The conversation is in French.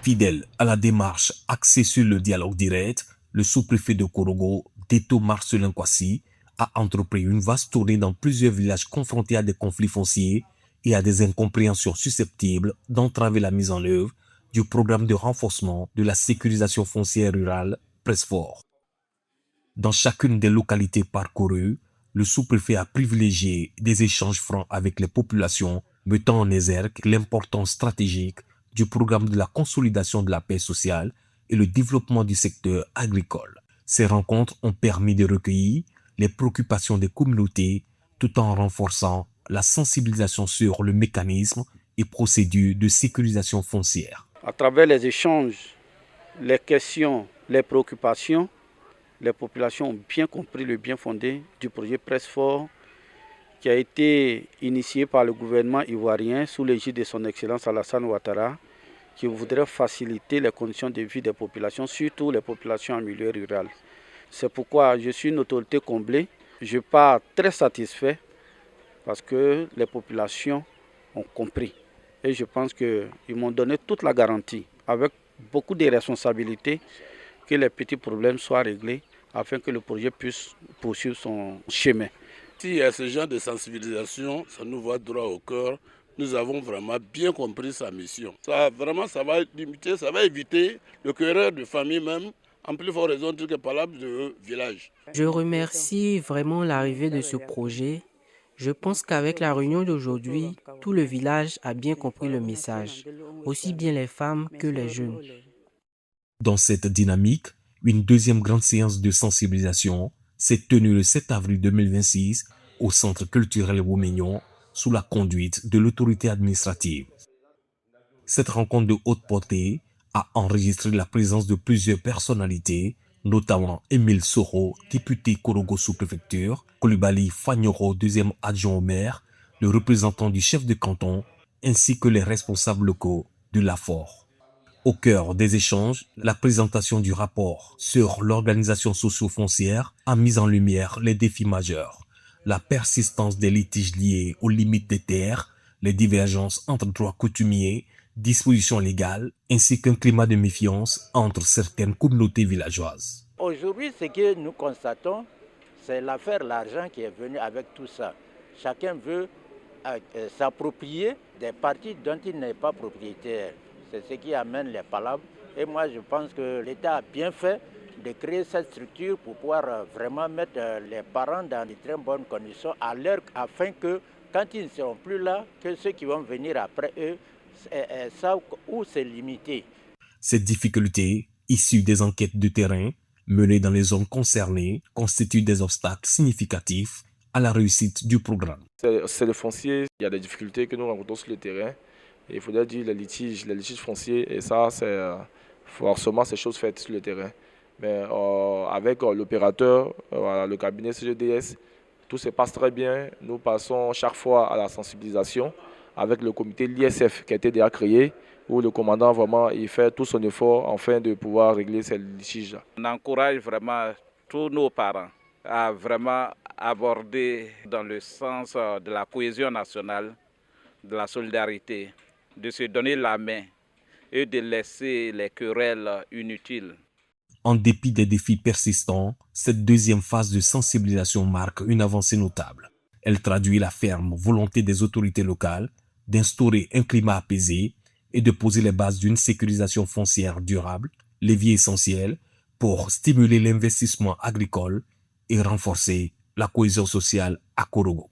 Fidèle à la démarche axée sur le dialogue direct, le sous-préfet de Korogo, Deto Marcelin Kwasi, a entrepris une vaste tournée dans plusieurs villages confrontés à des conflits fonciers et à des incompréhensions susceptibles d'entraver la mise en œuvre du programme de renforcement de la sécurisation foncière rurale Presfort. Dans chacune des localités parcourues, le sous-préfet a privilégié des échanges francs avec les populations, mettant en exergue l'importance stratégique du programme de la consolidation de la paix sociale et le développement du secteur agricole. Ces rencontres ont permis de recueillir les préoccupations des communautés tout en renforçant la sensibilisation sur le mécanisme et procédures de sécurisation foncière. À travers les échanges, les questions, les préoccupations, les populations ont bien compris le bien fondé du projet Presfort qui a été initié par le gouvernement ivoirien sous l'égide de son Excellence Alassane Ouattara, qui voudrait faciliter les conditions de vie des populations, surtout les populations en milieu rural. C'est pourquoi je suis une autorité comblée. Je pars très satisfait parce que les populations ont compris. Et je pense qu'ils m'ont donné toute la garantie, avec beaucoup de responsabilités, que les petits problèmes soient réglés afin que le projet puisse poursuivre son chemin. S'il y a ce genre de sensibilisation, ça nous va droit au cœur. Nous avons vraiment bien compris sa mission. Ça va limiter, ça va éviter le querelle de famille même, en plus forte raison que palable de village. Je remercie vraiment l'arrivée de ce projet. Je pense qu'avec la réunion d'aujourd'hui, tout le village a bien compris le message, aussi bien les femmes que les jeunes. Dans cette dynamique, une deuxième grande séance de sensibilisation s'est tenue le 7 avril 2026 au Centre culturel Woumignon sous la conduite de l'autorité administrative. Cette rencontre de haute portée a enregistré la présence de plusieurs personnalités, notamment Émile Soro, député Korogo sous-préfecture, Koulibaly Fagnoro, deuxième adjoint au maire, le représentant du chef de canton, ainsi que les responsables locaux de l'AFOR. Au cœur des échanges, la présentation du rapport sur l'organisation socio-foncière a mis en lumière les défis majeurs, la persistance des litiges liés aux limites des terres, les divergences entre droits coutumiers, dispositions légales, ainsi qu'un climat de méfiance entre certaines communautés villageoises. Aujourd'hui, ce que nous constatons, c'est l'affaire l'argent qui est venu avec tout ça. Chacun veut s'approprier des parties dont il n'est pas propriétaire. C'est ce qui amène les palabres. Et moi, je pense que l'État a bien fait de créer cette structure pour pouvoir vraiment mettre les parents dans de très bonnes conditions à l'heure, afin que, quand ils ne seront plus là, que ceux qui vont venir après eux savent où c'est limité. Cette difficulté, issue des enquêtes de terrain menées dans les zones concernées, constitue des obstacles significatifs à la réussite du programme. C'est le foncier, il y a des difficultés que nous rencontrons sur le terrain. Et il faudrait dire les litiges fonciers, et ça, c'est forcément ces choses faites sur le terrain. Mais avec l'opérateur, le cabinet CGDS, tout se passe très bien. Nous passons chaque fois à la sensibilisation avec le comité l'ISF qui a été déjà créé, où le commandant vraiment il fait tout son effort afin de pouvoir régler ces litiges. On encourage vraiment tous nos parents à vraiment aborder dans le sens de la cohésion nationale, de la solidarité, de se donner la main et de laisser les querelles inutiles. En dépit des défis persistants, cette deuxième phase de sensibilisation marque une avancée notable. Elle traduit la ferme volonté des autorités locales d'instaurer un climat apaisé et de poser les bases d'une sécurisation foncière durable, levier essentiel pour stimuler l'investissement agricole et renforcer la cohésion sociale à Korogo.